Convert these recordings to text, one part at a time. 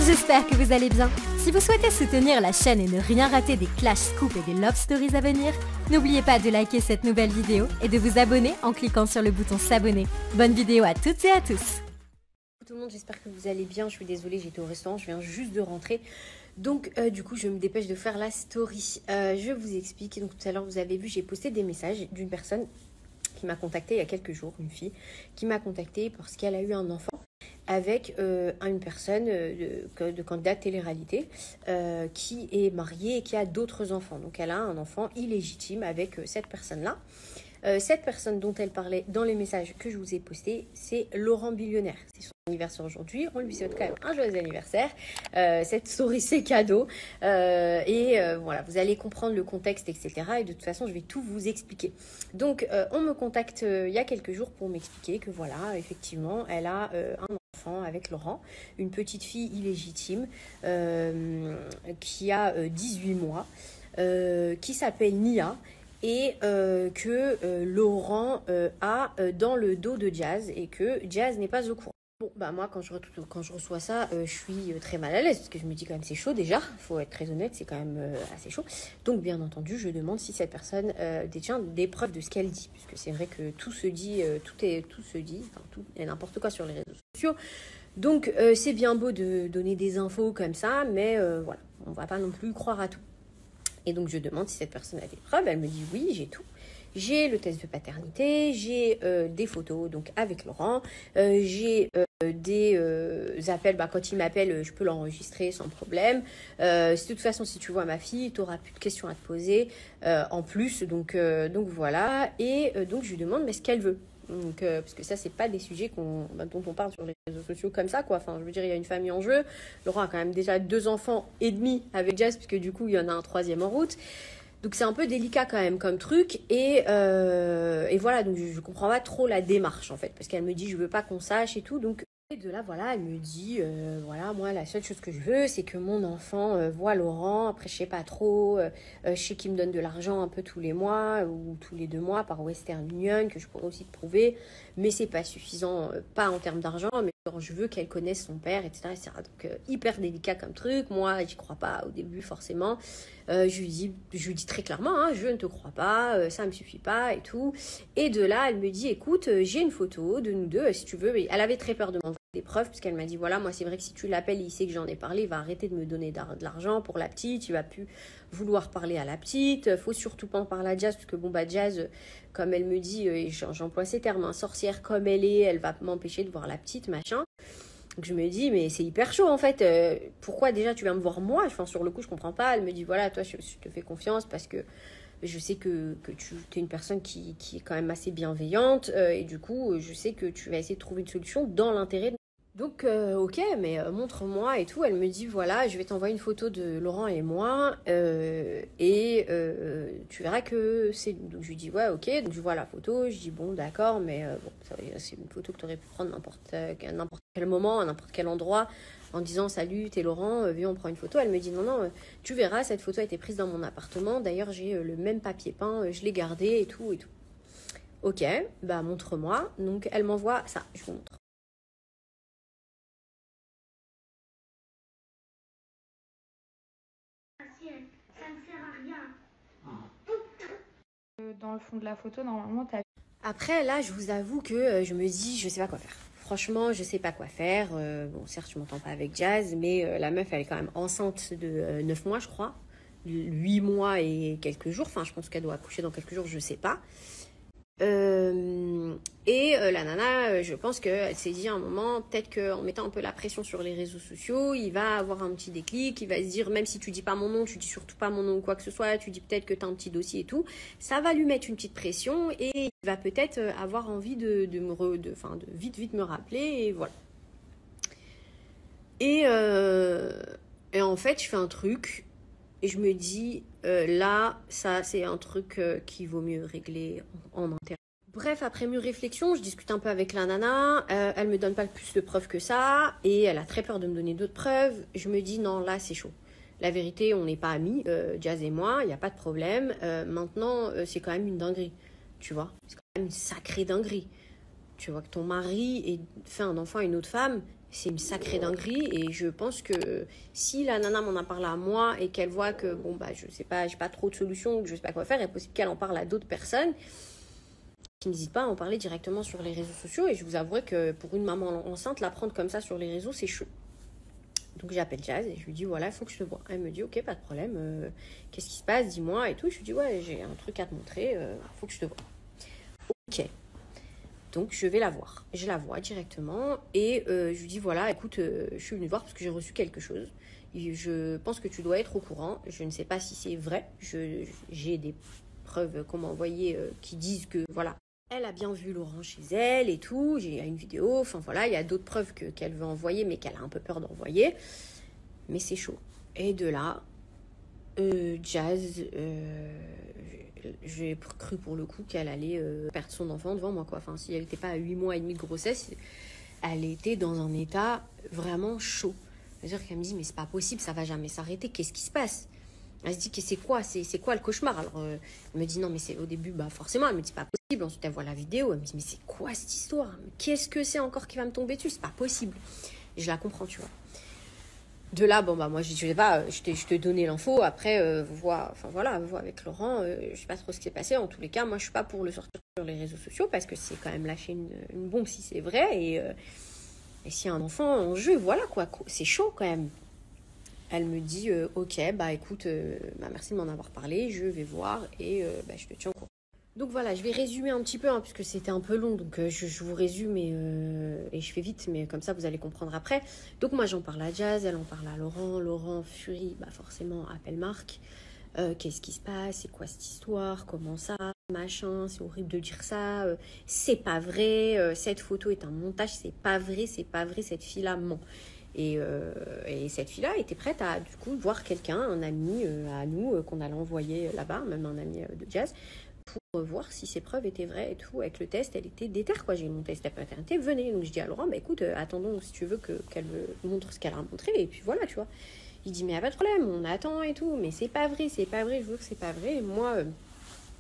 J'espère que vous allez bien. Si vous souhaitez soutenir la chaîne et ne rien rater des clash scoops et des love stories à venir, n'oubliez pas de liker cette nouvelle vidéo et de vous abonner en cliquant sur le bouton s'abonner. Bonne vidéo à toutes et à tous. Tout le monde, j'espère que vous allez bien. Je suis désolée, j'étais au restaurant, je viens juste de rentrer. Donc du coup, je me dépêche de faire la story. Je vous explique. Donc tout à l'heure, vous avez vu, j'ai posté des messages d'une personne qui m'a contactée il y a quelques jours, une fille, qui m'a contactée parce qu'elle a eu un enfant avec une personne de candidat télé-réalité qui est mariée et qui a d'autres enfants. Donc elle a un enfant illégitime avec cette personne-là. Cette personne dont elle parlait dans les messages que je vous ai postés, c'est Laurent Billionnaire. C'est son anniversaire aujourd'hui. On lui souhaite quand même un joyeux anniversaire. Cette story, c'est cadeau. Voilà, vous allez comprendre le contexte, etc. Et de toute façon, je vais tout vous expliquer. Donc, on me contacte il y a quelques jours pour m'expliquer que voilà, effectivement, elle a un enfant avec Laurent, une petite fille illégitime qui a 18 mois, qui s'appelle Nia. Et que Laurent a dans le dos de Jazz et que Jazz n'est pas au courant. Bon, bah moi, quand je reçois ça, je suis très mal à l'aise parce que je me dis quand même c'est chaud déjà. Il faut être très honnête, c'est quand même assez chaud. Donc, bien entendu, je demande si cette personne détient des preuves de ce qu'elle dit. Puisque c'est vrai que tout se dit, tout se dit, enfin, tout et n'importe quoi sur les réseaux sociaux. Donc, c'est bien beau de donner des infos comme ça, mais voilà, on ne va pas non plus croire à tout. Et donc, je demande si cette personne a des preuves. Elle me dit oui, j'ai tout. J'ai le test de paternité, j'ai des photos donc avec Laurent, j'ai des appels. Bah, quand il m'appelle, je peux l'enregistrer sans problème. De toute façon, si tu vois ma fille, tu n'auras plus de questions à te poser en plus. Donc voilà. Et donc, je lui demande mais ce qu'elle veut. Donc, parce que ça, c'est pas des sujets dont on parle sur les réseaux sociaux comme ça, quoi. Enfin, je veux dire, il y a une famille en jeu. Laurent a quand même déjà 2 enfants et demi avec Jazz, puisque du coup, il y en a un 3e en route. Donc, c'est un peu délicat quand même comme truc. Et voilà, donc je comprends pas trop la démarche, en fait, parce qu'elle me dit, je veux pas qu'on sache et tout. Donc, et de là, voilà, elle me dit, voilà, moi, la seule chose que je veux, c'est que mon enfant voit Laurent. Après, je sais pas trop, je sais qu'il me donne de l'argent un peu tous les mois ou tous les 2 mois par Western Union, que je pourrais aussi te prouver, mais c'est pas suffisant, pas en termes d'argent, mais genre, je veux qu'elle connaisse son père, etc., etc. Donc, hyper délicat comme truc. Moi, j'y crois pas au début, forcément. Je lui dis très clairement, hein, je ne te crois pas, ça me suffit pas et tout. Et de là, elle me dit, écoute, j'ai une photo de nous deux, si tu veux. Elle avait très peur de m'envoyer des preuves, parce qu'elle m'a dit, voilà, moi, c'est vrai que si tu l'appelles, il sait que j'en ai parlé, il va arrêter de me donner de l'argent pour la petite, il va plus vouloir parler à la petite, faut surtout pas en parler à Jazz, parce que bon, bah, Jazz, comme elle me dit, et j'emploie ces termes, hein, sorcière comme elle va m'empêcher de voir la petite, machin. Donc je me dis, mais c'est hyper chaud en fait. Pourquoi déjà tu viens me voir moi? Enfin, sur le coup, je comprends pas. Elle me dit, voilà, toi, je te fais confiance parce que je sais que tu es une personne qui est quand même assez bienveillante. Et du coup, je sais que tu vas essayer de trouver une solution dans l'intérêt de... Donc, ok, mais montre-moi et tout. Elle me dit, voilà, je vais t'envoyer une photo de Laurent et moi. Tu verras que c'est... Donc, je lui dis, ouais, ok. Donc, je vois la photo. Je dis, bon, d'accord, mais bon, c'est une photo que tu aurais pu prendre n'importe quel moment, à n'importe quel endroit, en disant, salut, t'es Laurent, viens, on prend une photo. Elle me dit, non, non, tu verras, cette photo a été prise dans mon appartement. D'ailleurs, j'ai le même papier peint, je l'ai gardé et tout, et tout. Ok, bah, montre-moi. Donc, elle m'envoie ça, je vous montre. Ça ne sert à rien. Dans le fond de la photo, normalement, tu as... Après, là, je vous avoue que je me dis, je sais pas quoi faire. Franchement, je sais pas quoi faire. Bon, certes, je m'entends pas avec Jazz, mais la meuf, elle est quand même enceinte de 9 mois, je crois. 8 mois et quelques jours. Enfin, je pense qu'elle doit accoucher dans quelques jours, je sais pas. La nana, je pense qu'elle s'est dit à un moment, peut-être qu'en mettant un peu la pression sur les réseaux sociaux, il va avoir un petit déclic, il va se dire, même si tu dis pas mon nom, tu dis surtout pas mon nom ou quoi que ce soit, tu dis peut-être que tu as un petit dossier et tout, ça va lui mettre une petite pression et il va peut-être avoir envie de vite me rappeler et voilà. Et en fait, je fais un truc et je me dis, là, ça, c'est un truc qui vaut mieux régler en interne. Bref, après mûre réflexion, je discute un peu avec la nana. Elle me donne pas plus de preuves que ça. Et elle a très peur de me donner d'autres preuves. Je me dis, non, là, c'est chaud. La vérité, on n'est pas amis, Jazz et moi, il n'y a pas de problème. Maintenant, c'est quand même une dinguerie, tu vois. C'est quand même une sacrée dinguerie. Tu vois, que ton mari ait fait un enfant à une autre femme, c'est une sacrée dinguerie. Et je pense que si la nana m'en a parlé à moi et qu'elle voit que, bon, bah, je sais pas, j'ai pas trop de solutions, que je sais pas quoi faire, il est possible qu'elle en parle à d'autres personnes qui n'hésitent pas à en parler directement sur les réseaux sociaux. Et je vous avouerai que pour une maman enceinte, la prendre comme ça sur les réseaux, c'est chaud. Donc j'appelle Jazz et je lui dis voilà, il faut que je te voie. Elle me dit ok, pas de problème, qu'est-ce qui se passe, dis-moi et tout. Je lui dis ouais, j'ai un truc à te montrer, il faut que je te voie. Ok, donc je vais la voir. Je la vois directement et je lui dis voilà, écoute, je suis venue voir parce que j'ai reçu quelque chose. Et je pense que tu dois être au courant. Je ne sais pas si c'est vrai. J'ai des preuves qu'on m'a envoyées qui disent que voilà, elle a bien vu Laurent chez elle et tout. J'ai une vidéo. Enfin voilà, il y a d'autres preuves qu'elle veut envoyer, mais qu'elle a un peu peur d'envoyer. Mais c'est chaud. Et de là, Jazz, j'ai cru pour le coup qu'elle allait perdre son enfant devant moi, quoi. Enfin, si elle n'était pas à 8 mois et demi de grossesse, elle était dans un état vraiment chaud. C'est-à-dire qu'elle me dit, mais c'est pas possible, ça va jamais s'arrêter. Qu'est-ce qui se passe? Elle se dit que c'est quoi le cauchemar? Alors, elle me dit non, mais c'est au début, bah forcément, elle me dit pas possible. Ensuite, elle voit la vidéo, elle me dit, mais c'est quoi cette histoire? Qu'est-ce que c'est encore qui va me tomber dessus? C'est pas possible. Et je la comprends, tu vois. De là, bon, bah moi, je sais pas, je t'ai donné l'info. Après, vois avec Laurent, je sais pas trop ce qui s'est passé. En tous les cas, moi, je suis pas pour le sortir sur les réseaux sociaux parce que c'est quand même lâcher une bombe si c'est vrai. Et s'il y a un enfant en jeu, voilà quoi, c'est chaud quand même. Elle me dit ok, bah écoute, merci de m'en avoir parlé, je vais voir et je te tiens au courant. Donc voilà, je vais résumer un petit peu, hein, puisque c'était un peu long, donc je vous résume et je fais vite, mais comme ça vous allez comprendre après. Donc moi j'en parle à Jazz, elle en parle à Laurent, Laurent furie, bah forcément appelle Marc. Qu'est-ce qui se passe, c'est quoi cette histoire, comment ça, machin, c'est horrible de dire ça, c'est pas vrai, cette photo est un montage, c'est pas vrai, cette fille-là ment. Et cette fille-là était prête à du coup voir quelqu'un, un ami à nous qu'on allait envoyer là-bas, même un ami de Jazz, pour voir si ses preuves étaient vraies et tout. Avec le test, elle était déter, quoi. J'ai mon test de paternité, venez. Donc je dis à Laurent, bah écoute, attendons si tu veux qu'elle montre ce qu'elle a montré, et puis voilà, tu vois. Il dit, mais y a pas de problème, on attend et tout, mais c'est pas vrai, je veux que c'est pas vrai. Et moi,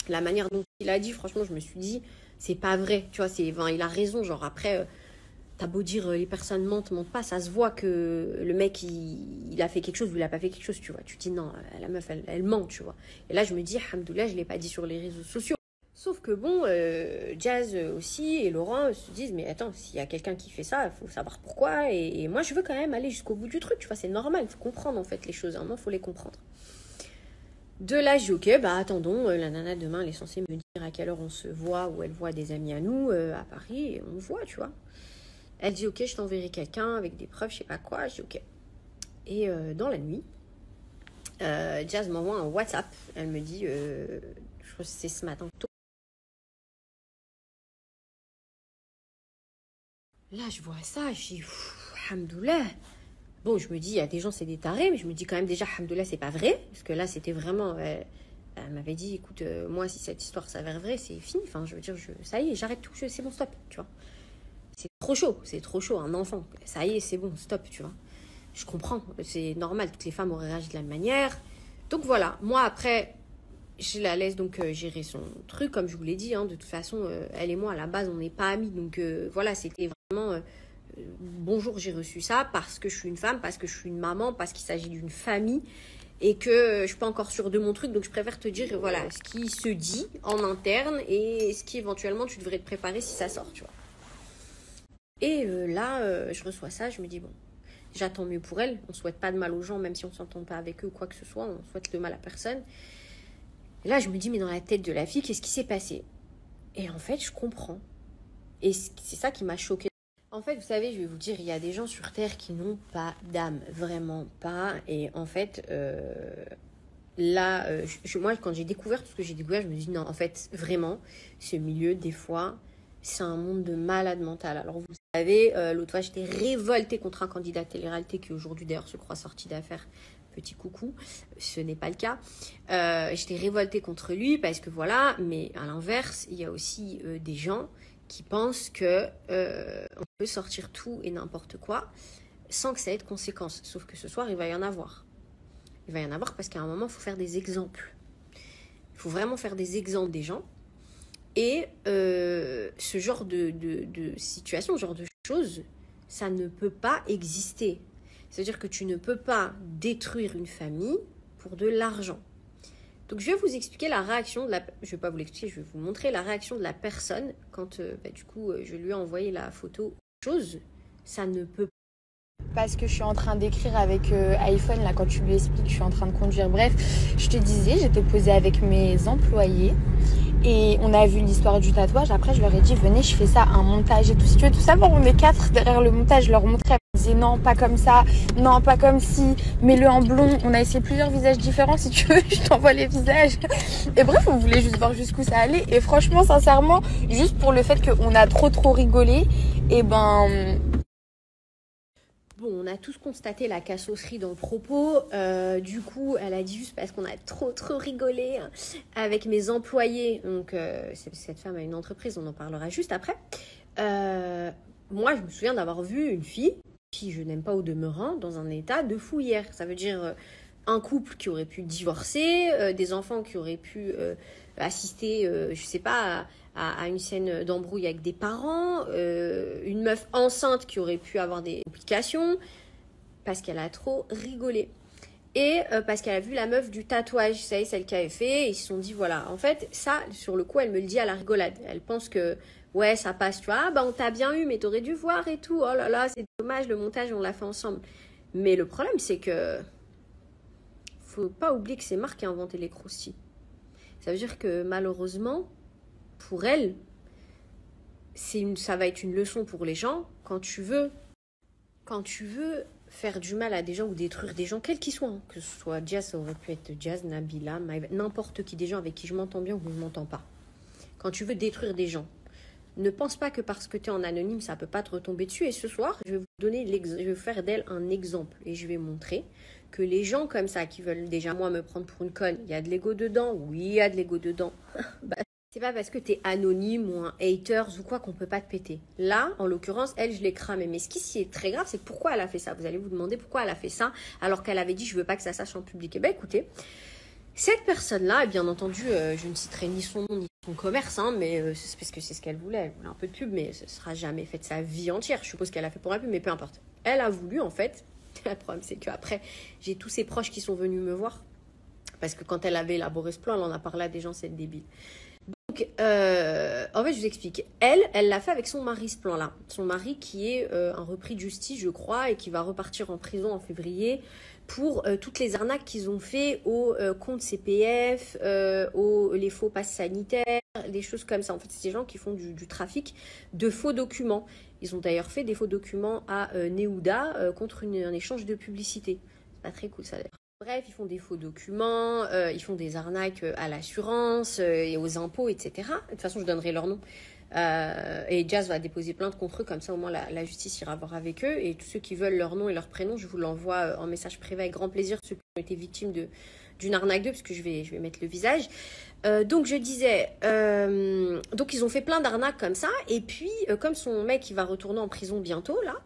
la manière dont il a dit, franchement, je me suis dit, c'est pas vrai, tu vois, il a raison, genre après... T'as beau dire les personnes mentent pas, ça se voit que le mec il a fait quelque chose ou il a pas fait quelque chose, tu vois. Tu te dis non, la meuf elle ment, tu vois. Et là je me dis, alhamdoulilah, je l'ai pas dit sur les réseaux sociaux. Sauf que bon, Jazz aussi et Laurent se disent, mais attends, s'il y a quelqu'un qui fait ça, il faut savoir pourquoi. Et moi je veux quand même aller jusqu'au bout du truc, tu vois, c'est normal, il faut comprendre en fait les choses, il faut les comprendre. De là, je dis ok, bah attendons, la nana demain elle est censée me dire à quelle heure on se voit ou elle voit des amis à nous à Paris et on voit, tu vois. Elle dit ok, je t'enverrai quelqu'un avec des preuves, je sais pas quoi. Je dis ok. Et dans la nuit, Jazz m'envoie un WhatsApp. Elle me dit, je crois que c'est ce matin tôt. Là, je vois ça, je dis, alhamdoulilah. Bon, je me dis, il y a des gens, c'est des tarés, mais je me dis quand même déjà, alhamdoulilah, c'est pas vrai. Parce que là, c'était vraiment... elle m'avait dit, écoute, moi, si cette histoire s'avère vraie, c'est fini. Enfin, je veux dire, ça y est, j'arrête tout, c'est bon, stop, tu vois. C'est trop chaud, un enfant. Ça y est, c'est bon, stop, tu vois. Je comprends, c'est normal, toutes les femmes auraient réagi de la même manière. Donc voilà, moi après, je la laisse donc gérer son truc, comme je vous l'ai dit. Hein, de toute façon, elle et moi, à la base, on n'est pas amis. Donc voilà, c'était vraiment... bonjour, j'ai reçu ça parce que je suis une femme, parce que je suis une maman, parce qu'il s'agit d'une famille et que je suis pas encore sûre de mon truc. Donc je préfère te dire, voilà, ce qui se dit en interne et ce qui éventuellement tu devrais te préparer si ça sort, tu vois. Et là, je reçois ça, je me dis, bon, j'attends mieux pour elle. On ne souhaite pas de mal aux gens, même si on ne s'entend pas avec eux ou quoi que ce soit. On souhaite le mal à personne. Et là, je me dis, mais dans la tête de la fille, qu'est-ce qui s'est passé? Et en fait, je comprends. Et c'est ça qui m'a choquée. En fait, vous savez, je vais vous dire, il y a des gens sur Terre qui n'ont pas d'âme. Vraiment pas. Et en fait, là, moi, quand j'ai découvert tout ce que j'ai découvert, je me dis, non, en fait, vraiment, ce milieu, des fois... C'est un monde de malade mental. Alors, vous savez, l'autre fois, j'étais révoltée contre un candidat télé-réalité qui aujourd'hui, d'ailleurs, se croit sorti d'affaires. Petit coucou, ce n'est pas le cas. J'étais révoltée contre lui parce que voilà, mais à l'inverse, il y a aussi des gens qui pensent que on peut sortir tout et n'importe quoi sans que ça ait de conséquences. Sauf que ce soir, il va y en avoir. Il va y en avoir parce qu'à un moment, il faut faire des exemples. Il faut vraiment faire des exemples des gens. Et ce genre de situation, ce genre de choses, ça ne peut pas exister. C'est-à-dire que tu ne peux pas détruire une famille pour de l'argent. Donc, je vais vous expliquer la réaction de la... Je ne vais pas vous l'expliquer, je vais vous montrer la réaction de la personne quand, je lui ai envoyé la photo. Chose, ça ne peut pas. Parce que je suis en train d'écrire avec iPhone, là, quand tu lui expliques, je suis en train de conduire. Bref, je te disais, j'étais posée avec mes employés et on a vu l'histoire du tatouage. Après, je leur ai dit, venez, je fais ça, un montage et tout. Si tu veux tout savoir, on est 4 derrière le montage. Je leur montrais, ils disaient non, pas comme ça, non, pas comme ci, mets-le en blond. On a essayé plusieurs visages différents. Si tu veux, je t'envoie les visages. Et bref, on voulait juste voir jusqu'où ça allait. Et franchement, sincèrement, juste pour le fait qu'on a trop rigolé, et ben... Bon, on a tous constaté la cassosserie dans le propos. Du coup, elle a dit juste parce qu'on a trop rigolé avec mes employés. Donc, cette femme a une entreprise, on en parlera juste après. Moi, je me souviens d'avoir vu une fille, qui je n'aime pas au demeurant, dans un état de fouillère. Ça veut dire un couple qui aurait pu divorcer, des enfants qui auraient pu assister, je sais pas, à une scène d'embrouille avec des parents, une meuf enceinte qui aurait pu avoir des complications parce qu'elle a trop rigolé. Et parce qu'elle a vu la meuf du tatouage, vous savez, celle qui avait fait, et ils se sont dit, voilà, en fait, ça, sur le coup, elle me le dit à la rigolade. Elle pense que, ouais, ça passe, tu vois, ah, bah on t'a bien eu, mais t'aurais dû voir et tout, oh là là, c'est dommage, le montage, on l'a fait ensemble. Mais le problème, c'est que, faut pas oublier que c'est Marc qui a inventé les croustilles. Ça veut dire que, malheureusement, pour elle, ça va être une leçon pour les gens. Quand tu veux faire du mal à des gens ou détruire des gens, quels qu'ils soient, hein, que ce soit Jazz, ça aurait pu être Jazz, Nabila, Maïva, n'importe qui, des gens avec qui je m'entends bien ou je ne m'entends pas. Quand tu veux détruire des gens, ne pense pas que parce que tu es en anonyme, ça ne peut pas te retomber dessus. Et ce soir, je vais faire d'elle un exemple et je vais montrer que les gens comme ça qui veulent déjà moi me prendre pour une conne, il y a de l'ego dedans, oui, il y a de l'ego dedans. Bah, c'est pas parce que t'es anonyme ou un haters ou quoi qu'on peut pas te péter. Là, en l'occurrence, elle, je l'ai cramée. Mais ce qui est très grave, c'est pourquoi elle a fait ça. Vous allez vous demander pourquoi elle a fait ça alors qu'elle avait dit je veux pas que ça sache en public. Eh bien, écoutez, cette personne-là, et bien entendu, je ne citerai ni son nom ni son commerce, hein, mais c'est parce que c'est ce qu'elle voulait. Elle voulait un peu de pub, mais ce sera jamais fait de sa vie entière. Je suppose qu'elle a fait pour la pub, mais peu importe. Elle a voulu, en fait. Le problème, c'est qu'après, j'ai tous ses proches qui sont venus me voir. Parce que quand elle avait élaboré ce plan, elle en a parlé à des gens, c'est le débile. Donc, en fait, je vous explique. Elle l'a fait avec son mari, ce plan-là. Son mari qui est un repris de justice, je crois, et qui va repartir en prison en février pour toutes les arnaques qu'ils ont fait aux comptes CPF, les faux passes sanitaires, des choses comme ça. En fait, c'est des gens qui font du trafic de faux documents. Ils ont d'ailleurs fait des faux documents à Neouda contre un échange de publicité. C'est pas très cool, ça, d'ailleurs. Bref, ils font des faux documents, ils font des arnaques à l'assurance et aux impôts, etc. De toute façon, je donnerai leur nom. Et Jazz va déposer plainte contre eux, comme ça au moins la justice ira voir avec eux. Et tous ceux qui veulent leur nom et leur prénom, je vous l'envoie en message privé avec grand plaisir, ceux qui ont été victimes d'une arnaque d'eux, parce que je vais mettre le visage. Donc je disais, donc ils ont fait plein d'arnaques comme ça. Et puis, comme son mec il va retourner en prison bientôt, là,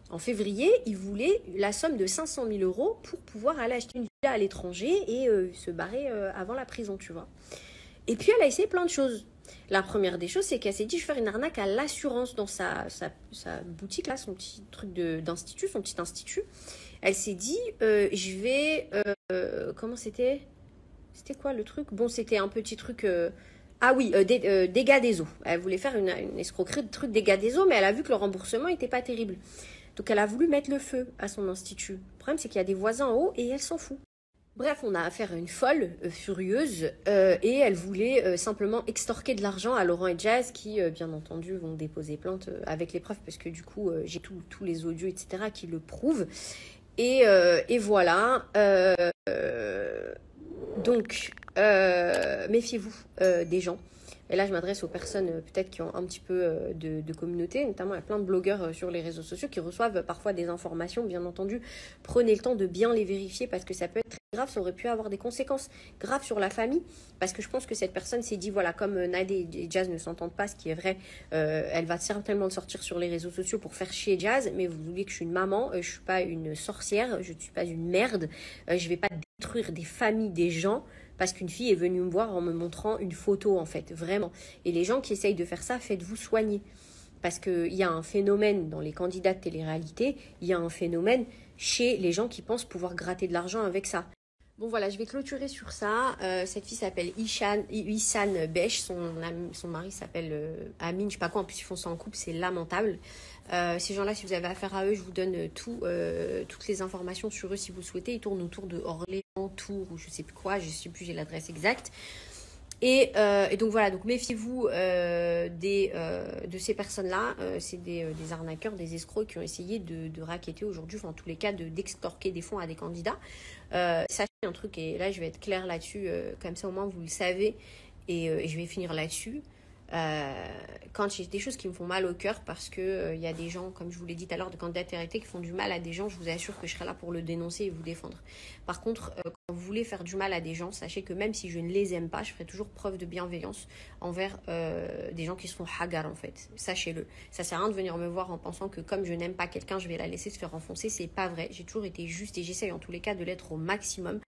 en février, il voulait la somme de 500 000 € pour pouvoir aller acheter une villa à l'étranger et se barrer avant la prison, tu vois. Et puis, elle a essayé plein de choses. La première des choses, c'est qu'elle s'est dit, je vais faire une arnaque à l'assurance dans sa boutique, là, son petit truc d'institut, son petit institut. Elle s'est dit, je vais... comment c'était ? C'était quoi le truc ? Bon, c'était un petit truc... ah oui, dégâts des eaux. Elle voulait faire une escroquerie de truc dégâts des eaux, mais elle a vu que le remboursement n'était pas terrible. Donc, elle a voulu mettre le feu à son institut. Le problème, c'est qu'il y a des voisins en haut et elle s'en fout. Bref, on a affaire à une folle furieuse et elle voulait simplement extorquer de l'argent à Laurent et Jazz qui, bien entendu, vont déposer plainte avec les preuves parce que du coup, j'ai tous les audios, etc. qui le prouvent. Et voilà. Donc, méfiez-vous des gens. Et là, je m'adresse aux personnes peut-être qui ont un petit peu de communauté. Notamment, il y a plein de blogueurs sur les réseaux sociaux qui reçoivent parfois des informations. Bien entendu, prenez le temps de bien les vérifier parce que ça peut être très grave. Ça aurait pu avoir des conséquences graves sur la famille. Parce que je pense que cette personne s'est dit, voilà, comme Nadé et Jazz ne s'entendent pas, ce qui est vrai, elle va certainement sortir sur les réseaux sociaux pour faire chier Jazz. Mais vous oubliez que je suis une maman, je ne suis pas une sorcière, je ne suis pas une merde. Je ne vais pas détruire des familles, des gens Parce qu'une fille est venue me voir en me montrant une photo, en fait, vraiment. Et les gens qui essayent de faire ça, faites-vous soigner. Parce qu'il y a un phénomène dans les candidats de télé-réalité, il y a un phénomène chez les gens qui pensent pouvoir gratter de l'argent avec ça. Bon voilà, je vais clôturer sur ça. Cette fille s'appelle Ihsan Besh, son mari s'appelle Amin, je sais pas quoi, en plus ils font ça en couple, c'est lamentable. Ces gens-là, si vous avez affaire à eux, je vous donne toutes les informations sur eux si vous le souhaitez. Ils tournent autour de Orléans, Tours ou je sais plus quoi, je sais plus, j'ai l'adresse exacte. Et donc voilà, donc méfiez-vous de ces personnes-là. C'est des arnaqueurs, des escrocs qui ont essayé de racketter aujourd'hui, enfin en tous les cas d'extorquer des fonds à des candidats. Sachez un truc, et là je vais être claire là-dessus, comme ça au moins vous le savez, et je vais finir là-dessus. Quand il y a des choses qui me font mal au cœur parce que il y a des gens, comme je vous l'ai dit tout à l'heure, de candidats TRT qui font du mal à des gens, je vous assure que je serai là pour le dénoncer et vous défendre. Par contre, quand vous voulez faire du mal à des gens, sachez que même si je ne les aime pas, je ferai toujours preuve de bienveillance envers des gens qui se font hagar en fait. Sachez-le. Ça sert à rien de venir me voir en pensant que comme je n'aime pas quelqu'un, je vais la laisser se faire enfoncer. C'est pas vrai. J'ai toujours été juste et j'essaye en tous les cas de l'être au maximum.